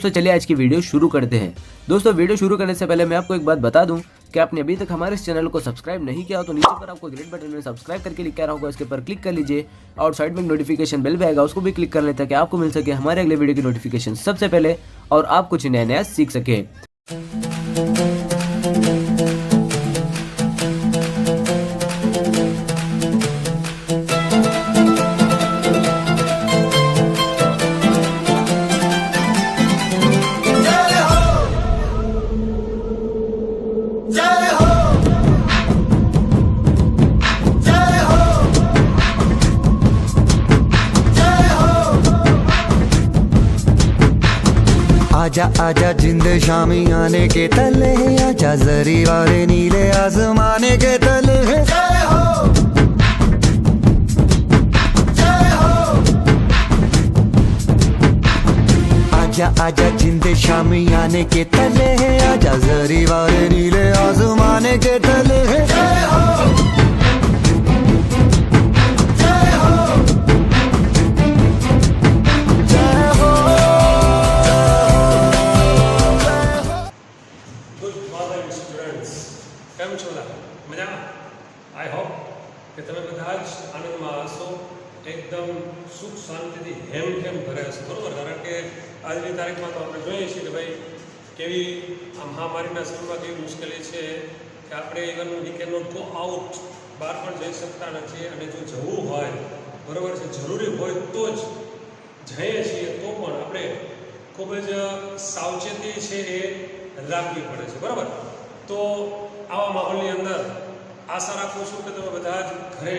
दोस्तों चलिए आज की वीडियो शुरू करते हैं। दोस्तों वीडियो शुरू करने से पहले मैं आपको एक बात बता दूं कि आपने अभी तक हमारे इस चैनल को सब्सक्राइब नहीं किया हो तो नीचे पर आपको ग्रेट बटन में सब्सक्राइब करके लिखा रहा होगा, इसके पर क्लिक कर लीजिए और साइड में नोटिफिकेशन बेल भी आएगा, उसको भी क्लिक कर लें ताकि आपको मिल सके हमारे अगले वीडियो की नोटिफिकेशन सबसे पहले और आप कुछ नया नया सीख सके। आजा आजा जिंद शामी आने के तले, आजा जरी वाले नीले आसमाने के तले। जय हो जय हो। आजा आजा जिंद शामी आने के तले, आजा जरी वाले नीले आसमाने के तले। जय हो કેમ છો મજામાં? આઈ હોપ કે તમે બધા જ આનંદમાં હશો, એકદમ સુખ શાંતિથી હેમખેમ ઘરે હશો, બરાબર? કારણ કે આજની તારીખમાં તો આપણે જોઈએ છીએ કે ભાઈ કેવી આ મહામારીના સમયમાં કેવી મુશ્કેલી છે કે આપણે even we can not go out, બહાર પણ જઈ શકતા નથી અને જો જવું હોય, બરાબર છે, જરૂરી હોય તો જ જઈએ છીએ તો પણ આપણે ખૂબ જ સાવચેતી છે એ રાખવી પડે છે, બરાબર? તો આવા માહોલની અંદર આશા રાખું છું કે તમે બધા જ ઘરે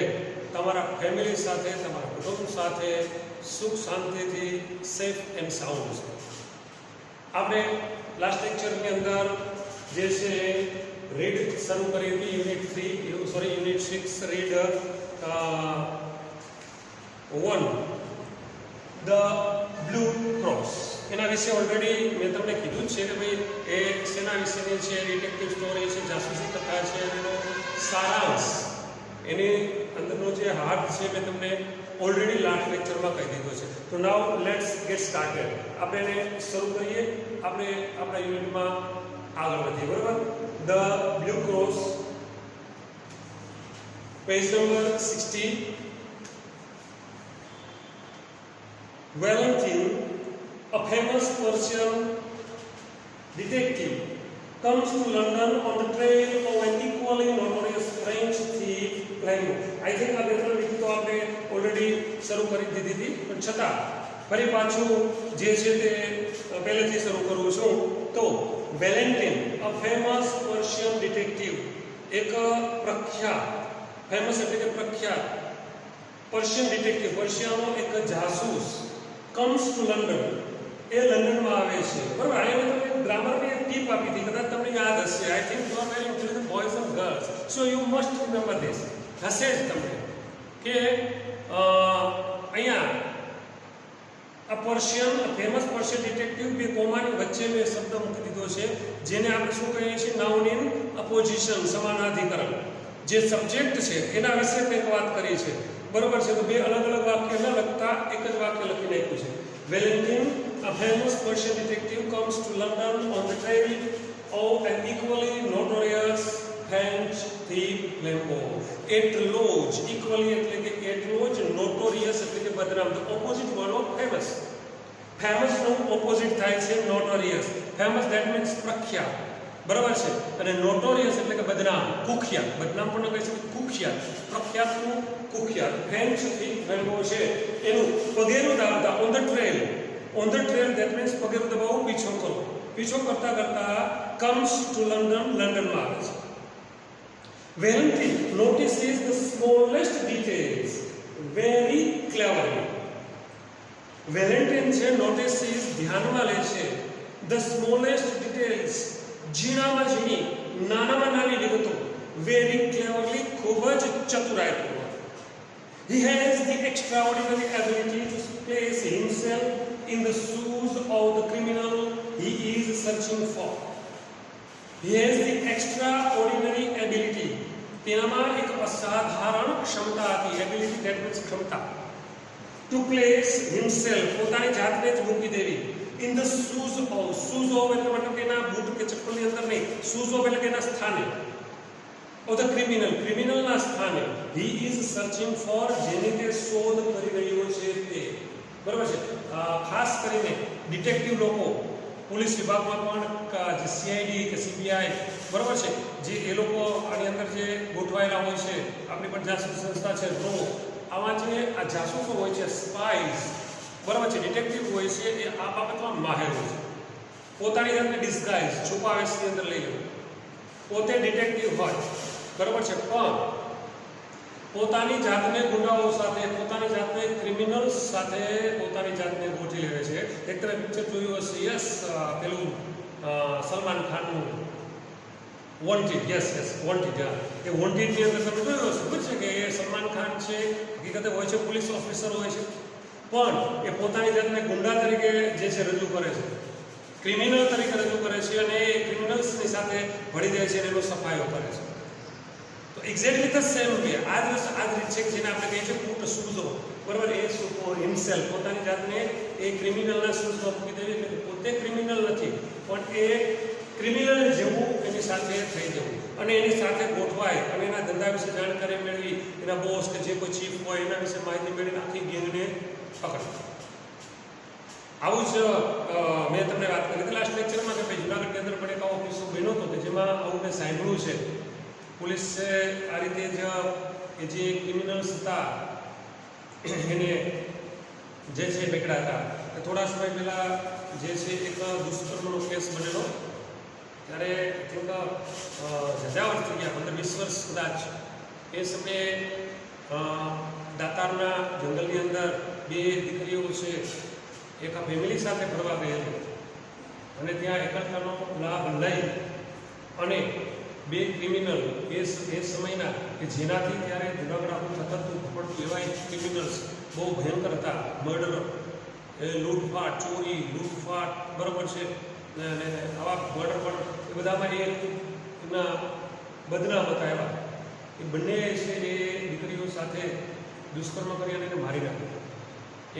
તમારા ફેમિલી સાથે, તમારા કુટુંબ સાથે સુખ શાંતિથી સેફ એન્ડ સાઉન્ડ છે। આપણે લાસ્ટ લેક્ચરની અંદર જે છે રીડ શરૂ કરી હતી, unit 6 read 1 the blue cross. એના વિશે ઓલરેડી મેં તમને કીધું જ છે કે ભાઈ એ શેના વિશેની છે, ડિટેક્ટિવ સ્ટોરી છે, જાસૂસી કથા છે, એનો સારાંશ, એની અંદરનો જે હાર્ટ છે મેં તમને ઓલરેડી લાસ્ટ લેક્ચરમાં કહી દીધો છે। તો નાઉ લેટ્સ ગેટ સ્ટાર્ટેડ। આપણે એને શરૂ કરીએ, આપણે આપણા યુનિટમાં આગળ વધીએ, બરાબર? The blue cross, page number 60। Valentine, a famous Persian detective, comes to London on the trail of an equally notorious French thief, Rimbaud. I think આ બેટલ વિડિયો તો આપણે ઓલરેડી શરૂ કરી દીધી હતી, પણ છતાં ફરી પાછું જે છે તે પહેલેથી શરૂ કરું છું। તો Valentine, a famous Persian detective, એક પ્રખ્યાત, ફેમસ એટલે કે પ્રખ્યાત પર્શિયન ડિટેક્ટિવ, પર્શિયાનો એક જાસૂસ, comes to London, એ લંડનમાં આવે છે, બરાબર? આ મેં તમને ગ્રામરની એક ટીપ આપી હતી, કદાચ તમને યાદ હશે। I think you are very intelligent boys and girls, so you must remember this, હશે જ તમને કે અહીંયા આ પર્શિયન, ફેમસ પર્શિયન ડિટેક્ટિવ, બે કોમાની વચ્ચે મેં શબ્દ મૂકી દીધો છે જેને આપણે શું કહીએ છીએ, નાઉન ઇન અપોઝિશન, સમાનાધિકરણ। જે સબ્જેક્ટ છે એના વિશે કંઈક વાત કરી છે, બરોબર છે? તો બે અલગ અલગ વાક્ય ન લખતા એક જ વાક્ય લખી નાખ્યું છે। Valentine, a famous Persian detective, comes to London on the trail of an equally notorious French thief, Rimbaud. એટલો જ, equally એટલે કે એટલો જ, notorious એટલે કે બદનામ, the opposite word of famous. famous નું opposite થાય છે notorious. famous that means પ્રખ્યાત, બરાબર છે? અને notorious એટલે કે બદનામ, કુખ્યાત, બદનામ પણ કહી શકે, કુખ્યાત, પ્રખ્યાતનું કુખ્યાત। ફ્રેન્ચ thief Rimbaud છે એનું પગેરું દાબતા, on the trail, that means પગેરું દબાવો, પીછો કરો, પીછો કરતા કરતા comes to London, લંડનમાં આવે છે। Valentine notices the smallest details very cleverly. Valentine છે notices, ધ્યાનમાં લે છે, the smallest details, ઝીણામાં ઝીણી, નાનામાં નાની વિગતો, very cleverly, ખૂબ જ ચતુરાઈપૂર્વક। He has the extraordinary ability to place himself in the shoes of the criminal he is searching for. He has the extraordinary ability. તેનામાં એક અસાધારણ ક્ષમતા હતી, એબિલિટી that means ક્ષમતા, to place himself, પોતાની જાતને જ મૂકી દેવી, ઇન ધ શૂઝ ઓફ એટલે મતલબ કે એના બૂટ કે ચપ્પલની અંદર નહીં, શૂઝ ઓફ એટલે કે એના સ્થાને, ઓફ ધ ક્રિમિનલના સ્થાને હી ઇઝ સર્ચિંગ ફોર, જેની તે શોધ કરી રહ્યો છે તે. બરાબર છે. ખાસ કરીને ડિટેક્ટિવ લોકો, પોલીસ વિભાગમાં પણ જે સીઆઈડી કે સીબીઆઈ, બરાબર છે, જે એ લોકો આની અંદર જે ગોઠવાયેલા હોય છે, આપણી પણ જાસૂસ સંસ્થા છે, તો આમાં જે આ જાસૂસો હોય છે, સ્પાઈસ, બરાબર છે, ડિટેક્ટિવ હોય છે, એ આ બાબતમાં માહેર હોય છે. પોતાની જાતને ડિસ્ગાઇઝ, છુપાવેશની અંદર લઈ લે, પોતે ડિટેક્ટિવ હોય, બરાબર છે, પણ પોતાની જાતને ગુનાઓ સાથે, પોતાની જાતને ક્રિમિનલ્સ સાથે પોતાની જાતને ગોઠવી લે છે. એક તમે પિક્ચર જોયું હશે, યસ, પેલું સલમાન ખાનનું વોન્ટેડ, યસ વોન્ટેડ. એ વોન્ટેડની અંદર તમે જોયું હશે, ખબર છે કે એ સલમાન ખાન છે, હકીકતે હોય છે પોલીસ ઓફિસર હોય છે, પણ એ પોતાની જાતને ગુંડા તરીકે જે છે રજૂ કરે છે, ક્રિમિનલ તરીકે રજૂ કરે છે, અને એ ક્રિમિનલ્સની સાથે ભળી જાય છે અને એનો સફાયો કરે છે. તો એક્ઝેક્ટલી ધ સેમ વે આ જ રીત છે જેને આપણે કહીએ છીએ પુટ શૂઝો, બરાબર. એ હિમસેલ્ફ પોતાની જાતને એ ક્રિમિનલના શૂઝમાં મૂકી દેવી, એટલે પોતે ક્રિમિનલ નથી, પણ એ ક્રિમિનલ જેવું એની સાથે થઈ જવું અને એની સાથે ગોઠવાય અને એના ધંધા વિશે જાણકારી મેળવી, એના બોસ કે જે કોઈ ચીફ હોય એના વિશે માહિતી મેળવીને આખી ગેંગને પકડ. આવું જ મેં તમને વાત કરી હતી લાસ્ટ લેક્ચરમાં કે ભાઈ જુનાગઢની અંદર પણ એક આવો કિસ્સો બન્યો હતો કે જેમાં આવું મેં સાંભળ્યું છે. પોલીસે આ રીતે જ એ જે ક્રિમિનલ્સ હતા એને જે છે પકડ્યા હતા. થોડા સમય પહેલાં જે છે એક દુષ્કર્મનો કેસ બનેલો, ત્યારે થિંક જજા વર્ષ થઈ ગયા, 15-20 વર્ષ કદાચ. એ સમયે દાતારના જંગલની અંદર બે દીકરીઓ છે એક આ ફેમિલી સાથે ફરવા ગયેલી અને ત્યાં એકલતાનો લાભ લઈ અને બે ક્રિમિનલ એ સમયના કે જેનાથી ત્યારે જુનાગઢ આપણું થતું પડતું એવા ક્રિમિનલ્સ બહુ ભયંકર હતા. મર્ડર, એ લૂંટફાટ, ચોરી, લૂંટફાટ, બરાબર છે, અને આવા મર્ડર પણ એ બધામાં એના બદનામ હતા. એવા એ બંને છે એ દીકરીઓ સાથે દુષ્કર્મ કરી અને એને મારી નાખી.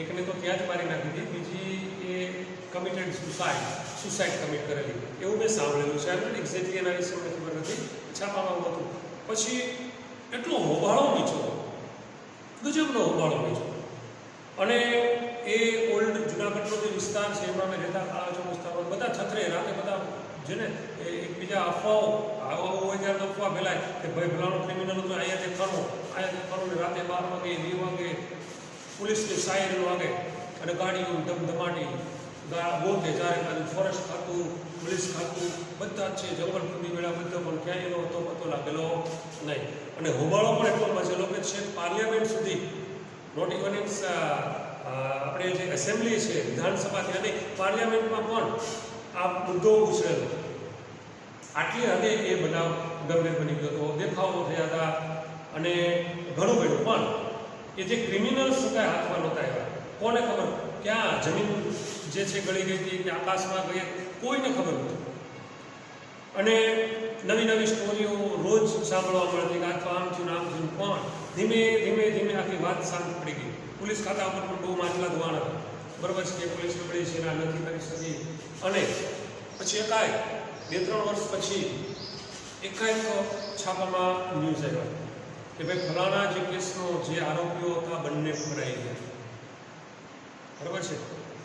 એકને તો ત્યાં જ મારી નાખી હતી, બીજી એ કમિટેડ સુસાઇડ કમિટ કરેલી એવું મેં સાંભળેલું છે. એમ એક્ઝેક્ટલી એના વિશે મને ખબર નથી, છાપામાં હતું. પછી એટલો હોબાળો નીચો, ગજબનો હોબાળો નીચો. અને એ ઓલ્ડ જુનાગઢનો જે વિસ્તાર છે એમાં અમે રહેતા, આ વિસ્તારમાં બધા છત્રે રાતે બધા જેને એકબીજા અફવાઓ આવો હોય ત્યારે અફવા ફેલાય કે ભાઈ ફલાણો ક્રિમિનલ તો અહીંયા દેખાણો ને રાતે 12 વાગે 2 વાગે પોલીસની સાયરન વાગે અને ગાડીઓ ધમધમાટી બોલતે ચારે બાજુ ફોરેસ્ટ ખાતું, પોલીસ ખાતું બધા જ છે, જંગલ પૂરી વેળા બધા, પણ ક્યાંય એનો હતો પતો લાગેલો નહીં. અને હોબાળો પણ એટલો મચેલો કે છેક પાર્લિયામેન્ટ સુધી, નોટ ઇવન ઇન્સ આપણે જે એસેમ્બલી છે વિધાનસભાથી અને પાર્લિયામેન્ટમાં પણ આ મુદ્દો ઉછળેલો. આટલી હદે એ બનાવ ગંભીર બની ગયો હતો, દેખાવો થયા હતા અને ઘણું બન્યું. પણ એ જે ક્રિમિનલ્સ હતા હાથમાં નહોતા આવ્યા. કોને ખબર ક્યાં જમીન જે છે ગળી ગઈ હતી કે આકાશમાં ગઈ, કોઈને ખબર નથી. અને નવી નવી સ્ટોરીઓ રોજ સાંભળવા મળતી કે આ આમ થયું આમ થયું. પણ ધીમે ધીમે ધીમે આખી વાત શાંત પડી ગઈ. પોલીસ ખાતા ઉપર પણ બહુ માછલા ધોવાણ હતા, બરાબર છે, કે પોલીસ પકડી છે ના નથી કરી શકી. અને પછી એકાએક 2-3 વર્ષ પછી એકાએક છાપામાં ન્યૂઝ આવ્યા કે ભાઈ ફલાણા જે કેસનો જે આરોપીઓ હતા બંને પકડાઈ ગયા, બરાબર છે.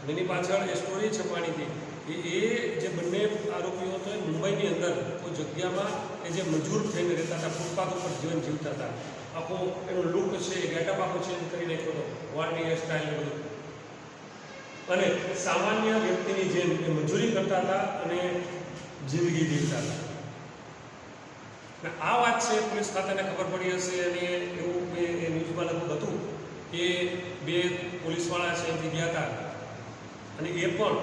એની પાછળ એ સ્ટોરી છપાણી હતી કે એ જે બંને આરોપીઓ હતો એ મુંબઈની અંદર કોઈ જગ્યામાં એ જે મજૂર થઈને રહેતા હતા, ફૂટપાથ ઉપર જીવન જીવતા હતા. આખો એનો લુક છે, ગેટઅપ આખો ચેન્જ કરી નાખ્યો હતો, વાળની હેરસ્ટાઈલ બધું. અને સામાન્ય વ્યક્તિની જેમ એ મજૂરી કરતા હતા અને જિંદગી જીવતા હતા. આ વાત છે પોલીસ ખાતાને ખબર પડી હશે અને એવું એ ન્યૂઝમાં લગભગ હતું કે 2 પોલીસવાળા છે એમથી ગયા હતા અને એ પણ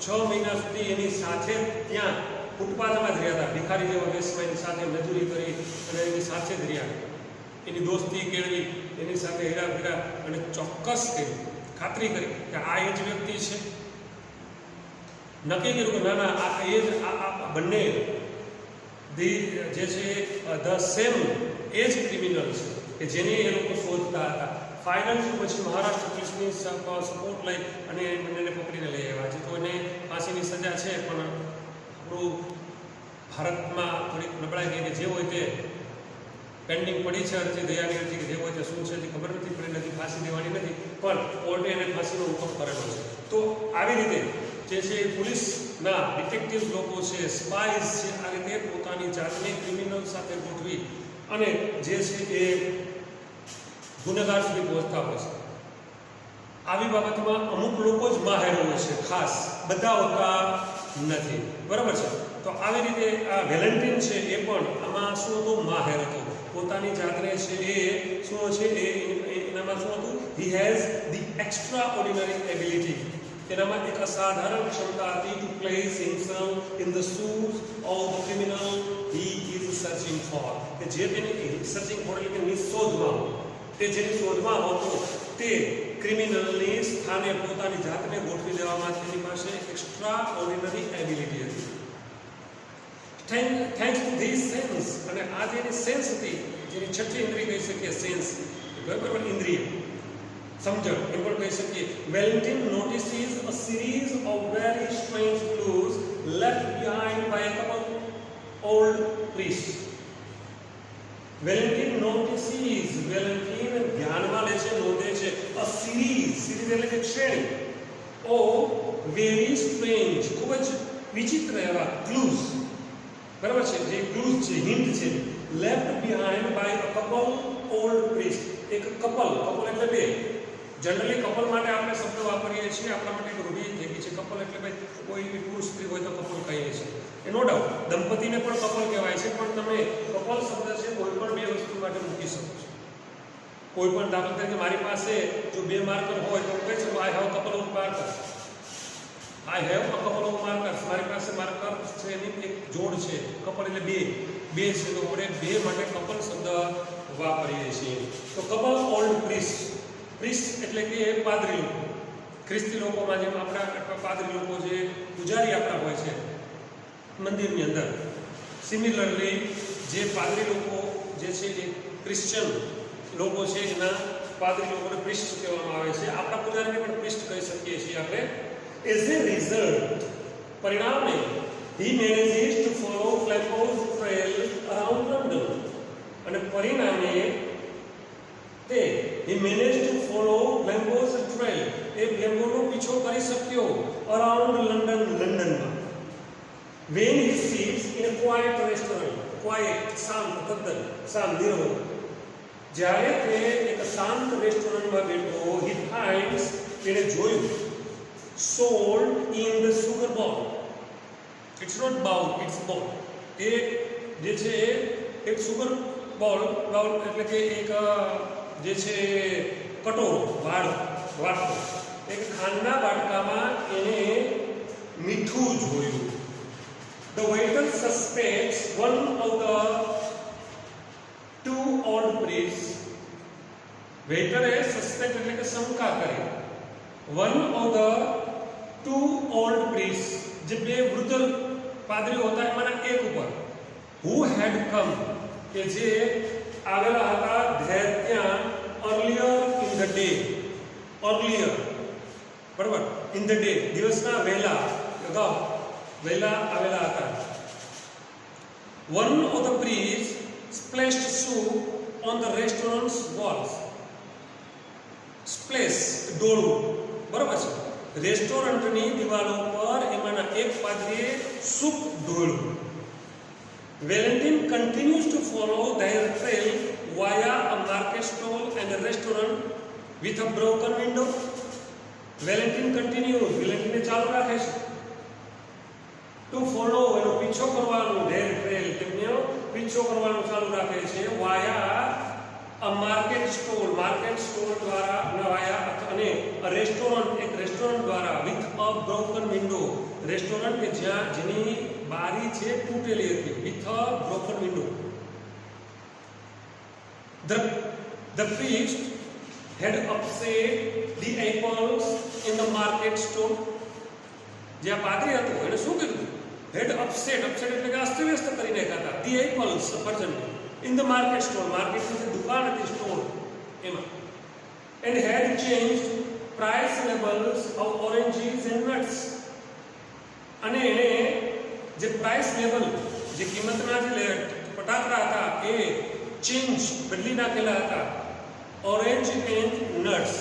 6 મહિના સુધી એની સાથે ત્યાં ફૂટપાથમાં જ રહ્યા હતા. ભિખારી જેવા વેશમાં એની સાથે મજૂરી કરી અને એની સાથે જ રહ્યા, એની દોસ્તી કેળવી, એની સાથે હેરાફેરા અને ચોક્કસ કરી, ખાતરી કરી કે આ એ જ વ્યક્તિ છે. નક્કી કર્યું કે ના ના આ એ જ આ બંને જે છે ધ સેમ એજ ક્રિમિનલ છે કે જેને એ લોકો શોધતા હતા. ફાઇનલ પછી મહારાષ્ટ્ર પોલીસની સપોર્ટ લઈ અને બંનેને પકડીને લઈ આવ્યા છે. તો એને ફાંસીની સજા છે, પણ આપણું ભારતમાં થોડીક નબળાઈ ગઈ કે જે હોય તે પેન્ડિંગ પડી છે અરજી, દયાની અરજી, જે હોય તે શું છે તે ખબર નથી પડી, નથી ફાંસી દેવાની નથી, પણ કોર્ટે એને ફાંસીનો હુકમ કરેલો છે. તો આવી રીતે જે છે પોલીસના ડિટેક્ટિવ લોકો છે, સ્પાઈસ છે, આ રીતે પોતાની જાતને ક્રિમિનલ સાથે ગોઠવી અને જે છે એ ગુનેગાર સુધી પહોંચતા હોય છે. આવી બાબતમાં અમુક લોકો જ માહેર હોય છે, ખાસ બધા હોતા નથી, બરાબર છે. તો આવી રીતે આ વેલેન્ટિન છે એ પણ આમાં શું હતું, માહેર હતો. પોતાની જાતને છે એ શું છે એનામાં શું હતું, he has the extra ordinary ability, તેનામાં એક અસાધારણ ક્ષમતા હતી two place himself in the shoes of the criminal he is searching four, કે જે તેની સર્ચિંગ ફોર એટલે કે શોધમાં, તે જેની શોધમાં હતો તે ક્રિમિનલની સ્થાને પોતાની જાતને ગોઠવી દેવામાં તેની પાસે એક્સ્ટ્રા ઓર્ડિનરી એબિલિટી હતી. થેન્ક્સ ટુ ધીસ સેન્સ, અને આ જેની સેન્સ હતી, જેની છઠ્ઠી ઇન્દ્રિય કહી શકીએ સેન્સ, બરાબર, ઇન્દ્રિય સમજણ એમ પણ કહી શકીએ. Valentin notices a series of very strange clues left behind by a couple old priest. Valentin notices, Valentin ધ્યાનમાં લે છે, નોંધે છે, અ સિરીઝ એટલે કે શ્રેણી, ઓ વેરી સ્ટ્રેન્જ, ખૂબ જ વિચિત્ર એવા ક્લૂઝ, બરાબર છે, જે ક્લૂઝ છે, હિન્ટ છે, left behind by a couple old priest. એક કપલ એટલે બે, જનરલી કપલ માટે આપણે શબ્દ વાપરીએ છીએ, આપણા માટે એક રૂઢિ થઈ ગઈ છે. કપલ એટલે ભાઈ કોઈ પુરુષ સ્ત્રી હોય તો કપલ કહીએ છીએ, એ નો ડાઉટ. દંપતીને પણ કપલ કહેવાય છે, પણ તમે કપલ શબ્દ છે કોઈ પણ બે વસ્તુ માટે મૂકી શકો છો. કોઈ પણ દાખલા તરીકે મારી પાસે જો બે માર્કર હોય તો હું કહી શકું I have couple of markers, I have a couple of markers, મારી પાસે માર્કર છે એની એક જોડ છે. કપલ એટલે બે છે, તો આપણે બે માટે કપલ શબ્દ વાપરીએ છીએ. તો કપલ ઓલ્ડ પ્રીસ્ટ, પ્રીસ્ટ એટલે કે પાદરી લોકો, ખ્રિસ્તી લોકોમાં જેમ આપણા પાદરી લોકો જે પૂજારી આપણા હોય છે મંદિરની અંદર, સિમિલરલી જે પાદરી લોકો જે છે એ ક્રિશ્ચિયન લોકો છે એના પાદરી લોકોને પ્રિસ્ટ કહેવામાં આવે છે. આપણા પૂજારીને પણ પ્રિસ્ટ કહી શકીએ છીએ આપણે. એઝ એ રિઝલ્ટ, પરિણામે he manages to follow Flambeau's trail around London, અને પરિણામે તે he managed to follow Flambeau's trail, એ ફ્લેમ્બોનો પીછો કરી શક્યો અરાઉન્ડ લંડનમાં. when he sits in a quiet restaurant, quiet શાંત, તદ્દન શાંત, નિરવ, જ્યારે તે એક શાંત રેસ્ટોરન્ટમાં બેઠો, he finds, તેને જોયું, salt in the sugar bowl, it's not bowl, it's bowl, એ જે છે એક સુગર બોલ એટલે કે એક જે છે કટોરો, વાટકો, એક ખાંડના વાટકામાં એને મીઠું જોયું. The waiter suspects one of the two old priests, વેઇટરે સસ્પેક્ટ એટલે કે શંકા કરી, one of the two old priests, જે બે વૃદ્ધ પાદરીઓ હતા એમાંના એક ઉપર, who had come, કે જે આવેલા હતા ત્યાં earlier in the day, earlier, બરાબર, in the day, દિવસના વહેલા, અગાઉ વહેલા આવેલા હતા. One of the priests splashed soup on the restaurant's walls. Splash, ડોળું, બરાબર છે, રેસ્ટોરન્ટની દિવાલો પર એમાંના એક પાદરીએ soup ઢોળ્યું. Valentin continues to follow their trail via a market stall and a restaurant with a broken window. Valentin continues, Valentin ચાલુ રાખે છે, to follow, એનો પીછો કરવાનો, their trail, તેમનો પીછો કરવાનો ચાલુ રાખે છે, via a market stall દ્વારા, via અને a restaurant, એક રેસ્ટોરન્ટ દ્વારા, with a broken window, restaurant કે જ્યાં જેની બારી છે તૂટેલી હતી, with a broken window. The priest had upset the apples in the market stall. જે આ પાદરી હતો એને શું કીધું, had upset એટલે કે અસ્તવ્યસ્ત કરી નાખ્યા હતા, the apples, સફરજન, in the market stall, માર્કેટની જે દુકાન હતી, સ્ટોર, એમાં and had changed price labels of oranges and nuts. અને એને જે પ્રાઇસ લેવલ, જે કિંમતના જે ફટાકડા હતા એ ચેન્જ બદલી નાખેલા હતા. ઓરેન્જ એન્ડ નટ્સ,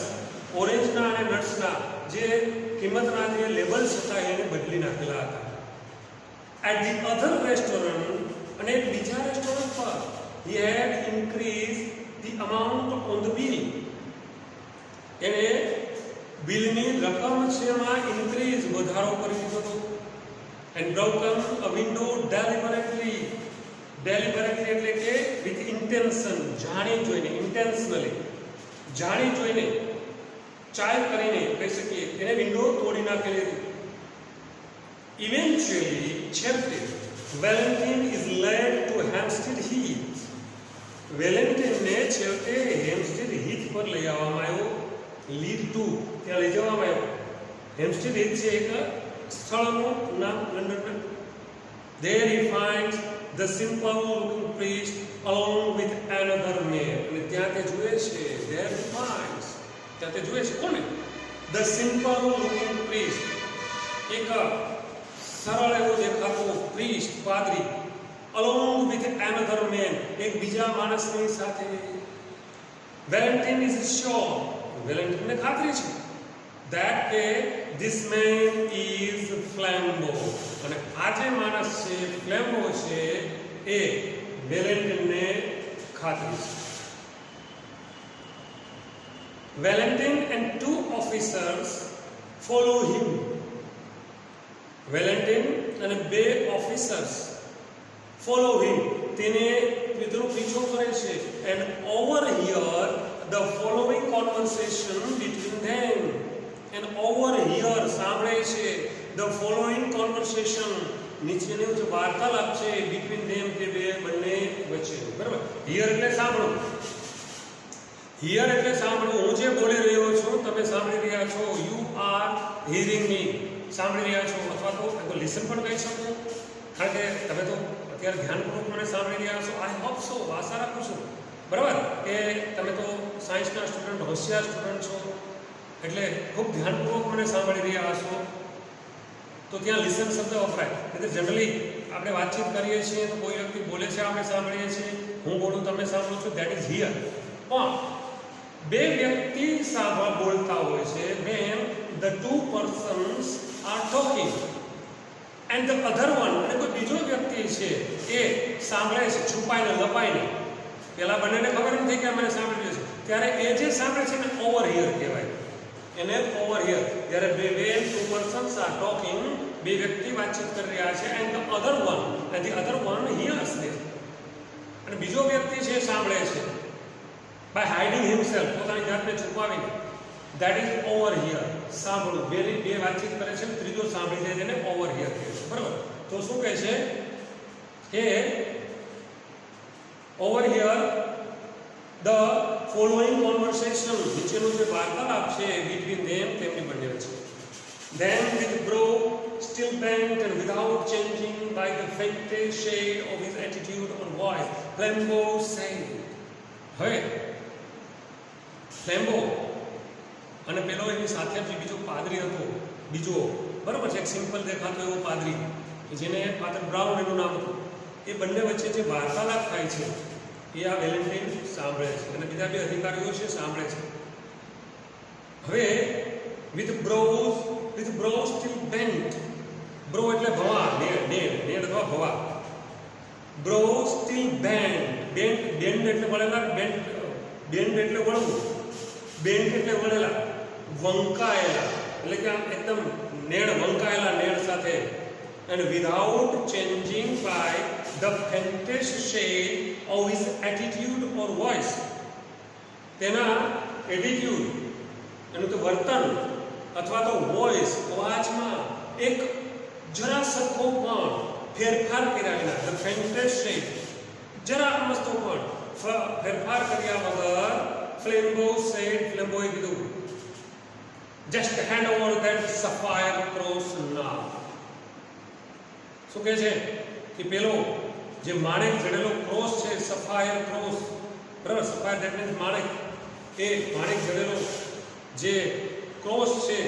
ઓરેન્જના અને નટ્સના જે કિંમતના જે લેબલ્સ હતા એને બદલી નાખેલા હતા. એટ ધી અધર રેસ્ટોરન્ટ, અને બીજા રેસ્ટોરન્ટ પર he had increased the amount on the bill. એને બિલની રકમ છે એમાં ઇન્ક્રીઝ, વધારો કરી દીધો હતો. and broken a window deliberately, deliberately એટલે કે with intention, જાણી જોઈને, intentionally જાણી જોઈને, ચાલ કરીને કહી શકીએ, એને વિન્ડો તોડી નાખેલી હતી. eventually છેવટે Valentine is led to Hampstead Heath. વેલેન્ટિનને છેવટે હેમ્પસ્ટેડ હીથ પર લઈ આવવામાં આવ્યો. લીડ ટુ, ત્યાં લઈ જવામાં આવ્યો. હેમ્પસ્ટેડ હીથ છે એક સ્થળનું નામ લંડનમાં. There he finds the simple looking priest along with another man. અને ત્યાં તે જુએ છે, there he finds, ત્યાં તે જુએ છે કોને? The simple looking priest, એક સરળ એવો દેખાતો priest, પાદરી, along with another man, એક બીજા માણસની સાથે. Valentine is sure, વેલેન્ટિનને ખાતરી છે that કે this man is Flambeau, અને આ જે માણસ છે Flambeau છે એ વેલેન્ટિનને ખાતરી છે. Valentine and two officers follow him. Valentine અને બે ઓફિસર્સ follow him, તેને તેનો પીછો કરે છે. and overhear the following conversation between them. and overhear, સાંભળે છે, the following conversation, નીચેની જે વાર્તાલાપ છે between them, તે બે બંને વચ્ચે. બરાબર? hear એટલે સાંભળો, hear એટલે સાંભળવું. હું જે બોલી રહ્યો છું તમે સાંભળી રહ્યા છો. you are hearing me, સાંભળી રહ્યા છો. અથવા તો લિસન પણ કહી શકો, કારણ કે તમે તો અત્યારે ધ્યાનપૂર્વક મને સાંભળી રહ્યા છો. આઈ હોપ સો, આશા રાખું છું બરાબર કે તમે તો સાયન્સના સ્ટુડન્ટ, હોશિયાર સ્ટુડન્ટ છો, એટલે ખૂબ ધ્યાનપૂર્વક મને સાંભળી રહ્યા હશો. તો ત્યાં લિસન શબ્દ વપરાય. એટલે જનરલી આપણે વાતચીત કરીએ છીએ તો કોઈ વ્યક્તિ બોલે છે, આપણે સાંભળીએ છીએ, હું બોલું તમે સાંભળો છો, દેટ ઇઝ હિયર. પણ બે વ્યક્તિ બોલતા હોય છે, when the two persons are talking and the other one, અને કોઈ બીજો વ્યક્તિ છે એ સાંભળે છે છુપાઈને, લપાઈને. પેલા બંનેને ખબર નથી કે મને સાંભળી રહ્યો છે, ત્યારે એ જે સાંભળે છે ને ઓવરહિયર કહેવાય. એને ઓવરહિયર. જ્યારે when two persons are talking, બે વ્યક્તિ વાતચીત કરી રહ્યા છે, and the other one hears them, અને બીજો વ્યક્તિ છે સાંભળે છે, by hiding himself, પોતાની જાતને છુપાવીને. that is overhear, સાંભળવું. બે વાતચીત કરે છે, ત્રીજો સાંભળી જાય તેને ઓવરહિયર કહે છે. બરાબર? તો શું કહે છે કે overhear the following conversation, નીચેનું જે વાર્તાલાપ છે between them, તેમની બંને વચ્ચે. then with brow still bent and without changing by the faintest shade of his attitude or voice, Flambeau said. હવે Flambeau અને પેલો એની સાથે જે બીજો પાદરી હતો, બીજો બરાબર છે, એક સિમ્પલ દેખાતો એવો પાદરી કે જેને ફાધર બ્રાઉન એનું નામ હતું, એ બંને વચ્ચે જે વાર્તાલાપ થાય છે એ આ વેલેન્ટિન સાંભળે છે, અને બીજા બે અધિકારીઓ છે સાંભળે છે. હવે with brows still bent, bro એટલે ભવા, નેડ અથવા ભવા. brows still bent એટલે વળેલા, બેન્ડ એટલે વળવું, બેન્ટ એટલે વળેલા, વંકાયેલા એટલે કે આમ એકદમ નેડ, વંકાયેલા નેડ સાથે. and without changing by the faintest shade of his attitude or voice, તેના એટીટ્યુડ, એનું તો વર્તન અથવા તો વોઇસ, અવાજમાં એક જરા સરખો પણ ફેરફાર કર્યા વિના, the faintest shade, જરા મસ્તો પણ ફેરફાર કર્યા વગર Flambeau said, Flambeauએ કીધું, just hand over that sapphire cross now. શું કહે છે કે પેલો જે માણેક જડેલો ક્રોસ છે, સફાયર ક્રોસ, બરાબર? સફાયર દેટ મીન્સ માણેક, એ માણેક જડેલો જે ક્રોસ છે,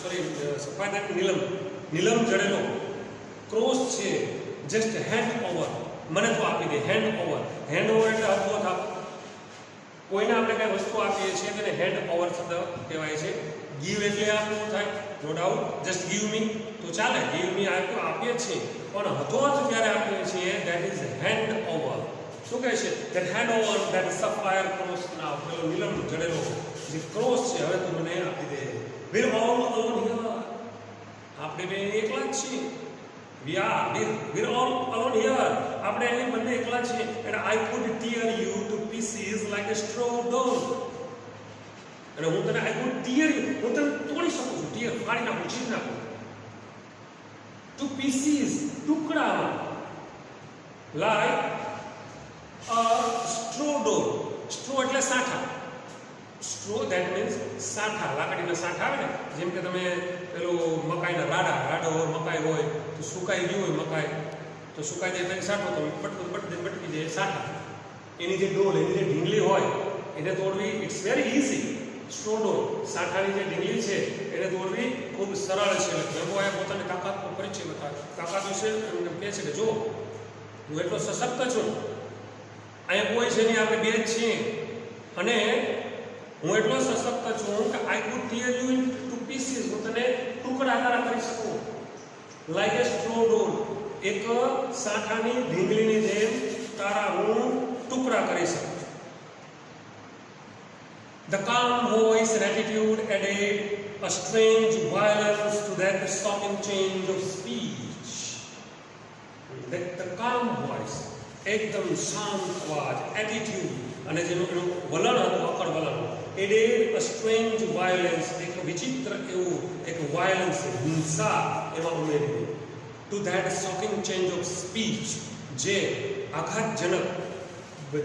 સોરી સફાદ નીલમ જડેલો ક્રોસ છે, જસ્ટ હેન્ડ ઓવર મને તો આપી દે. હેન્ડ ઓવર એટલે હાથો થાપ. કોઈને આપણે કઈ વસ્તુ આપીએ છીએ તેને હેન્ડ ઓવર શબ્દ કહેવાય છે. ગીવ એટલે આપવું થાય, no doubt. Just give me તો ચાલે, ગીવ મી આપીએ છીએ, પણ હથોહાથ જ્યારે આપીએ છીએ ધેટ ઇઝ હેન્ડ ઓવર. શું કહે છે? That hand over that sapphire cross now, પેલો નીલમ જડેલો જે ક્રોસ છે હવે તું મને આપી દે. વીર ઓલ અલોન હિયર, આપણે બે એકલા જ છીએ. we're all alone here. આપણે અહીં બંને એકલા છીએ. and I could tear you to pieces like a straw doll. અને હું તને I could tear you, હું તને તોડી શકું છું, tear ફાડી નાખું, ચીરી નાખું. to pieces, ટુકડામાં. like a straw doll. straw એટલે સાઠા. straw that means સાઠા, લાકડીના સાઠા આવે ને, જેમ કે તમે પેલો મકાઈના રાડો મકાઈ હોય તો સુકાઈ ગયું હોય મકાઈ, તો સુકાઈ જાય પછી સાઠો તો બટકી જાય સાઠા. એની જે ડોલ, એની જે ઢીંગલી હોય એને તોડવી ઇટ્સ વેરી ઇઝી. સ્ટ્રો ડોલ, સાઠાની જે ઢીંગલી છે એને તોડવી ખૂબ સરળ છે. ભેગો એ પોતાની તાકાતનો પરિચય બતાવે. તાકાત વિશે એમને કહે છે કે જો હું એટલો સશક્ત છું, અહીંયા કોઈ છે નહીં, આપણે બે જ છીએ, અને હું એટલો સશક્ત છું કે I could tear you in two pieces, હું તને ટુકડા કરી શકું. લાઈક એ સ્ટ્રો ડોલ, એક સાઠાની ઢીંગલીની જેમ તારા હું ટુકડા કરી શકું. The calm voice and attitude added a strange violence to that shocking change of speech. The calm voice, એકદમ શાંત અવાજ, એટીટ્યુડ, અને જેનું વલણ હતું, અકળ વલણ, એડેડ અ સ્ટ્રેન્જ વાયોલન્સ, એક વિચિત્ર એવું એક વાયોલન્સ, હિંસા એમાં ઉમેરી two that shocking change of speech, જે આઘાતજનક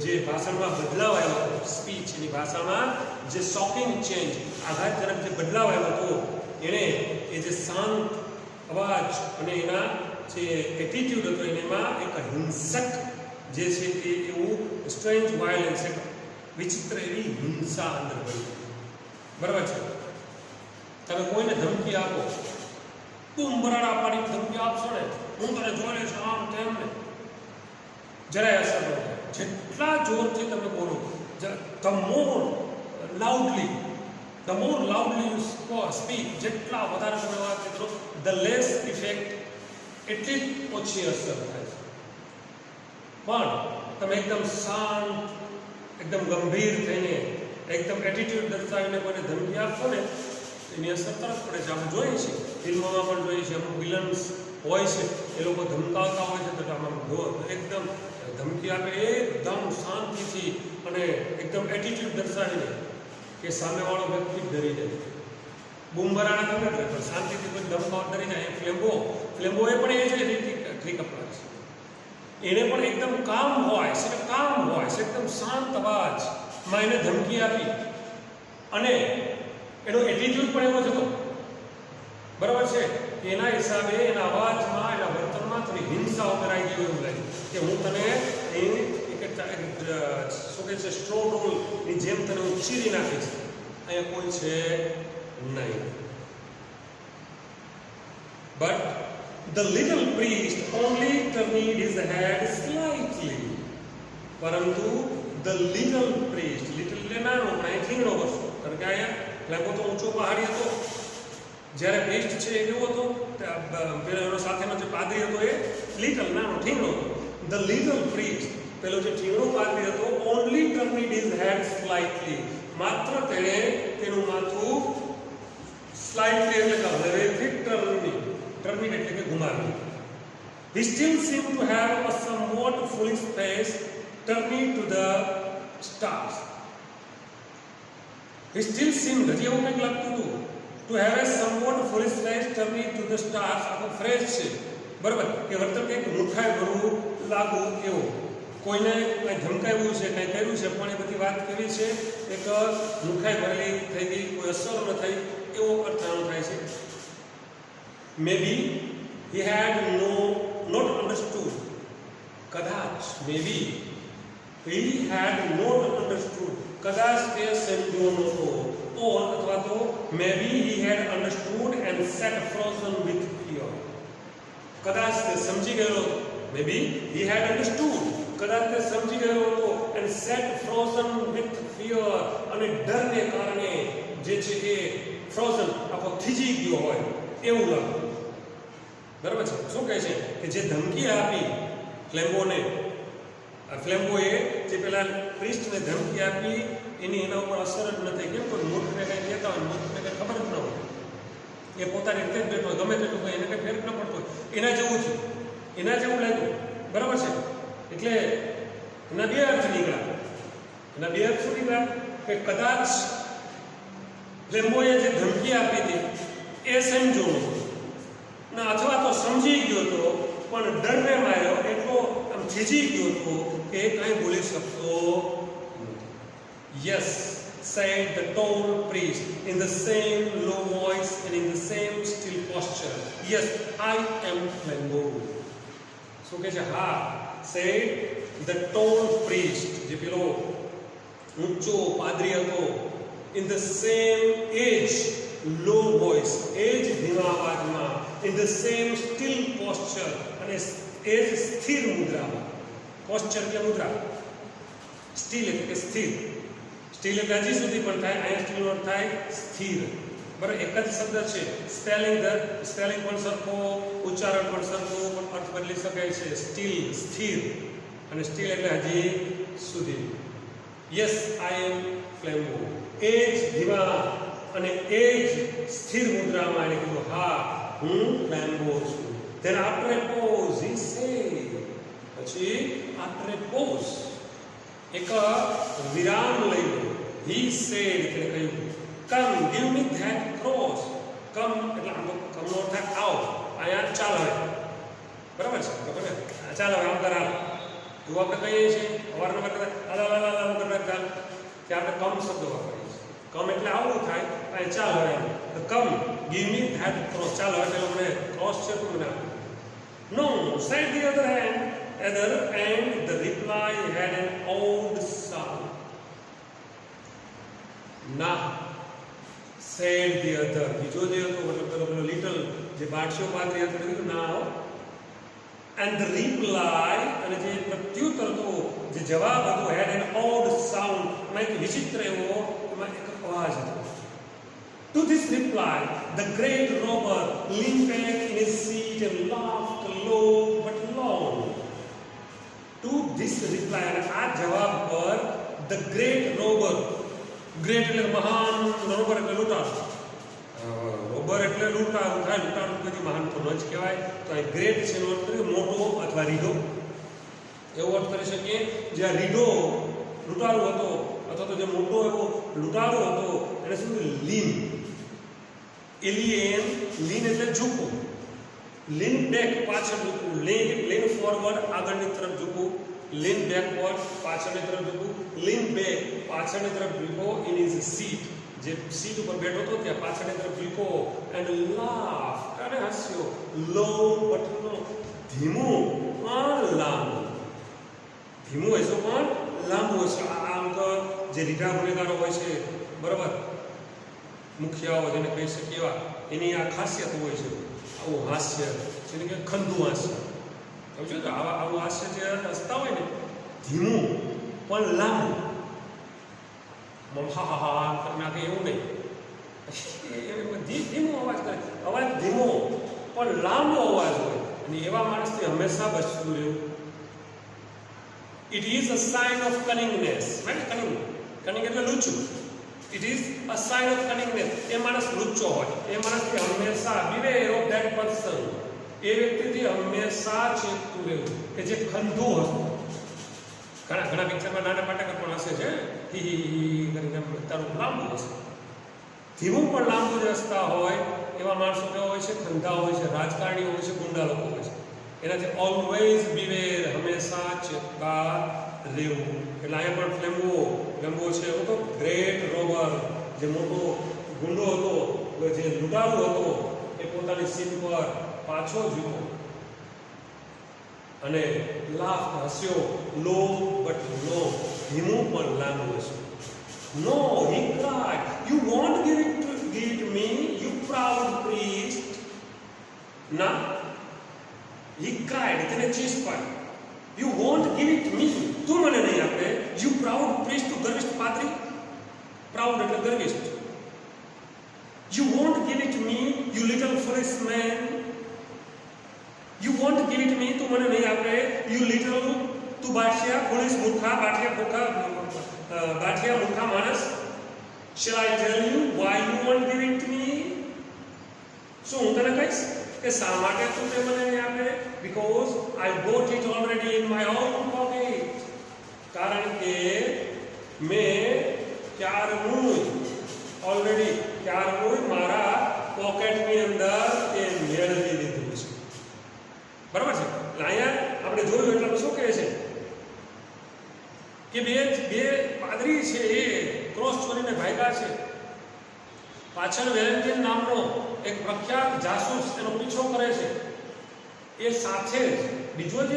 જે ભાષણમાં બદલાવ આવ્યો હતો, સ્પીચ એની ભાષામાં જે શોકિંગ ચેન્જ, આઘાતજનક જે બદલાવ આવ્યો હતો, એણે એ જે શાંત અવાજ અને એના જે એટીટ્યુડ હતો એમાં એક હિંસક જે છે એ એવું સ્ટ્રેન્જ વાયોલન્સ, એક વિચિત્ર એવી હિંસા અંદર બની. બરાબર છે? તમે કોઈને ધમકી આપો, તું બરાડા પાડીને ધમકી આપશો ને, હું તને જોઈ લઈશ આમ તેમ, ને જરાય અસર ન થાય. જેટલા જોરથી તમે બોલો, the more loudly you speak, જેટલા વધારે તમે વાત કરો, ધ લેસ ઇફેક્ટ, એટલી જ ઓછી અસર થાય છે. પણ તમે એકદમ શાંત, એકદમ ગંભીર થઈને, એકદમ એટીટ્યુડ દર્શાવીને કોઈને ધમકી આપશો ને, એની અસર તરત પડે છે. આપણે જોઈએ છીએ, ફિલ્મોમાં પણ જોઈએ છીએ, અમુક વિલન્સ હોય છે એ લોકો ધમકાવતા હોય છે, તો આમાં એકદમ ધમકી આપે એકદમ શાંતિથી અને એકદમ એટીટ્યુડ દર્શાવીને કે સામેવાળો વ્યક્તિ ડરી જાય. બૂમબરાણા તમે પણ શાંતિથી કોઈ ધમકાવ ડરી જાય. ફ્લેમ્બો એ પણ એ જ ટ્રીક અપનાવે છે. એને પણ એકદમ કામ હોય છે, એકદમ શાંત અવાજમાં એને ધમકી આપી, અને એનો એટીટ્યુડ પણ એવો જ હતો. બરાબર છે? એના હિસાબે એના અવાજમાં, એના વર્તનમાં થોડી હિંસા ઉમેરાઈ ગઈ એવું લાગ્યું કે હું તને શું કહે છે, સ્ટ્રો ડોલની જેમ તને હું ચીરી નાખીશ. અહીંયા કોઈ છે નહીં. But the little priest only turned his head slightly. પરંતુ the little priest, little એટલે નાનો, પણ અહીં ઠીંગણો વસ્તુ, કારણ કે અહીંયા લાગો તો ઊંચો પહાડી હતો. જ્યારે પ્રિસ્ટ છે એ કેવો હતો, પેલો એનો સાથેનો જે પાદરી હતો એ લિટલ, નાનો, ઠીંગણો હતો. the little priest, પેલો જે ઠીંગણો પાદરી હતો, only turned his head slightly, માત્ર તેણે તેનું માથું સ્લાઇટલી એટલે કે હળવેથી ટર્નિંગ એટલે કે ઘુમાવ્યું. He still seemed to have a somewhat foolish face, turning to the stars. He still seemed, હજી એવું કંઈક લાગતું હતું, to have a somewhat foolish face, turning to the stars. આખો ફ્રેશ છે, બરાબર, કે વર્તન કંઈક મૂર્ખાઈ ભરવું લાગુ એવો. કોઈને કંઈ ધમકાવ્યું છે, કંઈ કર્યું છે, પણ એ બધી વાત કેવી છે, એક મૂર્ખાઈ ભરેલી થઈ ગઈ, કોઈ અસર ન થઈ એવો અર્થ આનો થાય છે. Maybe he had not understood, કદાચ, maybe he had not understood. કદાચ તે સમજ્યો નહોતો. or અથવા તો maybe he had understood and sat frozen with fear. કદાચ તે સમજી ગયો હતો. maybe he had understood. કદાચ તે સમજી ગયો હતો and sat frozen with fear. અને ડરને કારણે જે છે એ ફ્રોઝન આખો થીજી ગયો હોય એવું લાગતું. બરાબર છે. શું કહે છે કે જે ધમકી આપી ફ્લેમ્બોને, ફ્લેમ્બોએ જે પેલા પ્રિસ્ટને ધમકી આપી એની એના ઉપર અસર જ નથી. કેમ કે મૂર્ખને કંઈ કહેતા હોય, મૂર્ખને કંઈ ખબર જ ન હોય, એ પોતાની રીતે જ બેઠો હોય, ગમે તેટલું હોય એને કંઈ ફેર ન પડતો હોય. એના જેવું છે, એના જેવું લાગ્યું. બરાબર છે. એટલે એના બે અર્થ નીકળ્યા. એના બે અર્થ શું નીકળ્યા કે કદાચ ફ્લેમ્બોએ જે ધમકી આપી હતી એ સમજો ના, અથવા તો સમજી ગયો હતો પણ ડરને માર્યો એટલો આમ થીજી ગયો હતો કે એ કાંઈ બોલી શકતો નથી. Yes, said the tall priest in the same low voice and in the same still posture. Yes, I am Flambeau. શું કહે છે? હા, said the tall priest, જે પેલો ઊંચો પાદરી હતો, in the same age, low voice, age ધીમા અવાજમાં, in the same still posture, અને age સ્થિર મુદ્રામાં. posture એટલે મુદ્રા, still એટલે કે સ્થિર. સ્ટીલ એટલે હજી સુધી પણ થાય, અહીંયા સ્ટીલ નો થાય સ્થિર. બરાબર, એક જ શબ્દ છે. સ્પેલિંગ પણ સરખો, ઉચ્ચારણ પણ સરખું, પણ અર્થ બદલી શકાય છે. સ્ટીલ સ્થિર, અને સ્ટીલ એટલે હજી સુધી. યસ, આઈ એમ ફ્લેમ્બો. એજ ધીમા અને એજ સ્થિર મુદ્રામાં એને કીધું હા હું ફ્લેમ્બો છું. Then after a pause he said, પછી આફ્ટર એ પોઝ એક વિરામ લઈ લો. હી સેડ એટલે કહ્યું come give me that cross. Come એટલે આમ કમ નો થાય આવો, અહીંયા ચાલ હવે. બરાબર છે, બરાબર ને? ચાલ હવે આમ કર. જો આપણે કહીએ છીએ અવારનવાર કરતા ચાલ કે આપણે કમ શબ્દ વાપરીએ છીએ. કમ એટલે આવું થાય, અહીંયા ચાલ હવે એમ. કમ ગીવ મી ધેટ ક્રોસ. ચાલ હવે પેલો મને ક્રોસ છે તું મને આપો. નો, said the other and the reply had an odd sound. ના, said the other, બીજો જે હતો મતલબ પેલો લિટલ જે બાદશાહ પાદરી હતો કીધું ના હો. and the reply, અને જે પ્રત્યુત્તર હતો, જે જવાબ હતો, had an odd sound, એમાં એક વિચિત્ર એવો એમાં એક અવાજ હતો. To this reply, the great robber leaned back in his seat and laughed low but long. To this reply, અને આ જવાબ પર the great robber, ગ્રેટ એટલે મહાન, રોબર એટલે લૂંટારું. રોબર એટલે લૂંટારું થાય, લૂંટારું કોઈ મહાન તો ન જ કહેવાય. તો આ ગ્રેટ છે એનો અર્થ કરીએ મોટો અથવા રીઢો, એવો અર્થ કરી શકીએ. જે આ રીઢો લૂંટારો હતો અથવા તો જે મોટો એવો લૂંટારો હતો એને શું લીન, એલિયન. લીન એટલે ઝૂકવું. લીન બેક પાછળ ઝૂકવું, લીન ફોરવર્ડ આગળની તરફ ઝૂકવું, લીન બેકવર્ડ પાછળની તરફ ઝૂકવું, લીન બેક પાછળની તરફ ઝૂકો ઇન હિઝ સીટ, જે સીટ ઉપર બેઠો હતો ત્યાં પાછળની તરફ ઝૂકો. એન્ડ લાફ, અને હસ્યો. લો બટ નો, ધીમું પણ લાંબુ. ધીમું હોય છે પણ લાંબુ હોય છે. આમ તો જે રીઢા ગુનેગારો હોય છે, બરાબર, મુખિયાઓ જેને કહી શકીએ એવા, એની આ ખાસિયત હોય છે. આવું હાસ્ય જેને કે ખંધુ હાસ્ય. સમજો તો આવું હાસ્ય જે હસતા હોય ને, ધીમું પણ લાંબુ. હા હા હા તમે આગે એવું નહીં, ધીમો અવાજ કરે. અવાજ ધીમો પણ લાંબો અવાજ હોય, અને એવા માણસથી હંમેશા બચતું રહેવું. It is a sign of cunningness. Cunning એટલે લુચ્ચું. It is a sign of cunningness. એ માણસ લુચ્ચો હોય, એ માણસથી હંમેશા beware of that person. એ વ્યક્તિથી હંમેશા ચેતતું રહેવું કે જે ખંધુ હશે. ઘણા પિક્ચરમાં નાના પાટકા પણ હશે છે, હી કરીને તારું લાંબુ હશે. ધીમું પણ લાંબુ જ હસતા હોય એવા માણસો કેવા હોય છે? ખંધા હોય છે, રાજકારણીઓ હોય છે, ગુંડા લોકો હોય છે. એનાથી ઓલવેઝ બીવેર, હંમેશા ચેતતા રહેવું. એટલે અહીંયા પણ ફ્લેમ્બો છે એવો તો ગ્રેટ રોબર, જે મોટો ગુંડો હતો, જે લૂંટારો હતો, એ પોતાની સીટ પર પાછો ઝૂકો અને લાફ હસ્યો, લો બટ નો, ધીમું પણ લાંબુ હસ્યું. No, he cried. You won't give it me, you proud priest. ના, he cried. તેને ચીસ પાડી. You won't give it me. તું મને નહીં આપે. You proud priest. તું ગર્વિષ્ઠ પાત્રી. Proud એટલે ગર્વિષ્ઠ. You won't give it me, you little foolish man. You won't give it me. તું મને નહીં આપે. You little, તું બાઠિયા, foolish મૂર્ખા, બાઠિયા મૂર્ખા માણસ. Shall I tell you why you won't give it me? શું હું તને કહીશ કે શા માટે તું તે મને નહીં આપે? Because I bought it already in my own pocket. કારણ કે મેં ક્યારનું મારા પોકેટની અંદર તે મેળવી લીધું છે. બરાબર છે? એટલે અહીંયા આપણે જોયું એટલે શું કહે છે કે બે પાદરી છે એ ક્રોસ ચોરીને ભાગ્યા છે. પાછળ વેલેન્ટિન નામનો એક પ્રખ્યાત જાસૂસ એનો પીછો કરે છે. એ સાથે જ બીજો જે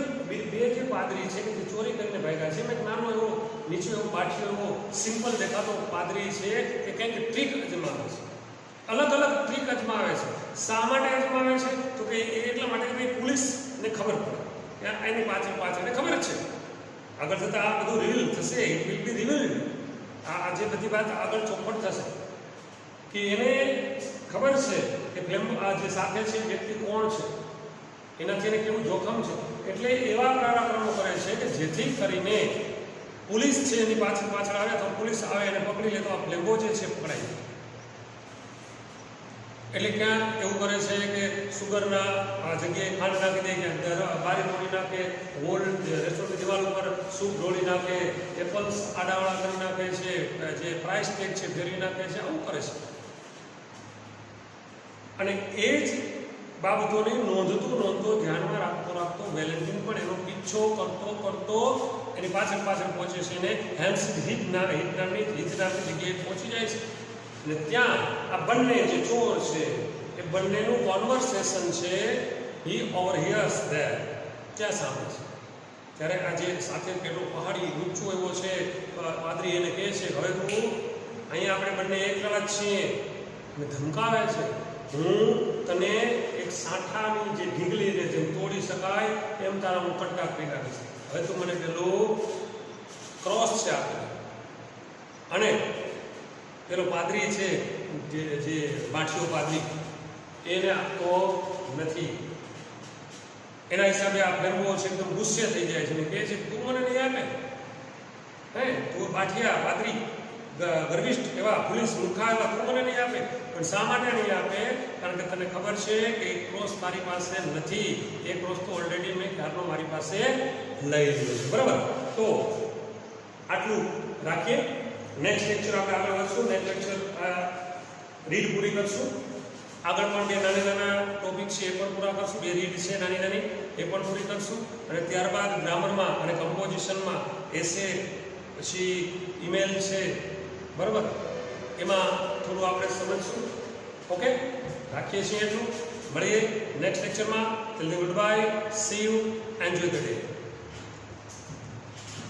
બે જે પાદરી છે કે જે ચોરી કરીને ભાગ્યા છે, એક નાનો એવો નીચે એવો બાઠિયો એવો સિમ્પલ દેખાતો પાદરી છે કે કંઈક ટ્રીક અજમાવે છે. અલગ અલગ ટ્રીક અજમાવે છે. શા માટે અજમાવે છે? તો કે એટલા માટે કે પોલીસને ખબર પડે કે એની પાછળ ખબર જ છે. આગળ જતાં આ બધું રિવીલ થશે. It will be revealed. આ જે બધી વાત આગળ ચોખવટ થશે કે એને ખબર છે કે આ જે સાથે છે વ્યક્તિ કોણ છે, એનાથી એને કેવું જોખમ છે. એટલે એવા પરાક્રમો કરે છે કે જેથી કરીને પોલીસ છે એની પાછળ આવે તો પોલીસ આવે એને પકડી લે તો આ ફ્લેમ્બો જે છે પકડાય. એટલે ક્યાં એવું કરે છે કે સુગરના જગ્યાએ ખાંડ નાખી દે, ક્યાં બારી તોડી નાખે, હોલ રેસ્ટોરન્ટની દિવાલ ઉપર સૂપ ઢોળી નાખે, એપલ્સ આડાવાળા કરી નાખે છે, જે પ્રાઇસ ટેગ છે ફેરવી નાખે છે, આવું કરે છે. અને એ જ બાબતોને નોંધતો ધ્યાનમાં રાખતો વેલેન્ટિન પણ એનો પીછો કરતો એની પાછળ પહોંચે છે અને હેન્સ હિત નામની જગ્યાએ પહોંચી જાય છે. અને ત્યાં આ બંને જે ચોર છે એ બંનેનું કોન્વર્સેશન છે હી ઓવરહિયર્સ ધેર, ત્યાં સાંભળે છે. ત્યારે આ જે સાથે પેલો પહાડી ઊંચો એવો છે પાદરી એને કહે છે હવે તું અહીંયા આપણે બંને એકલા જ છીએ અને ધમકાવે છે. હું તને એક સાંઠાની જે ઢીંગલીને જેમ તોડી શકાય એમ તારા હું કટકા કરી નાખીશ. હવે તું મને પેલું ક્રોસ છે આપે. અને પેલો પાદરી છે જે બાઠિયો પાદરી એને આપતો નથી. એના હિસાબે આ ફેરવો છે એકદમ ગુસ્સે થઈ જાય છે અને કહે છે તું મને નહીં આપે, તું બાઠિયા પાદરી ગર્વિષ્ઠ એવા પોલીસ મૂર્ખા એવા તું મને નહીં આપે. પણ શા માટે નહીં આપે? કારણ કે તને ખબર છે કે એક ક્રોસ મારી પાસે નથી. એ ક્રોસ તો ઓલરેડી મેં ક્યારનો મારી પાસે લઈ લીધો છે. બરાબર? તો આટલું રાખીએ. નેક્સ્ટ લેક્ચર આપણે આગળ વધશું. નેક્સ્ટ લેક્ચર રીડ પૂરી કરશું. આગળ પણ બે નાના ટોપિક છે એ પણ પૂરા કરશું. બે રીડ છે નાની એ પણ પૂરી કરશું. અને ત્યારબાદ ગ્રામરમાં અને કમ્પોઝિશનમાં એસે પછી ઈમેલ છે, બરાબર, એમાં થોડું આપણે સમજશું. ઓકે, રાખીએ છીએ એટલું. મળીએ નેક્સ્ટ લેક્ચરમાં. Till then good bye, C you, enjoy the day.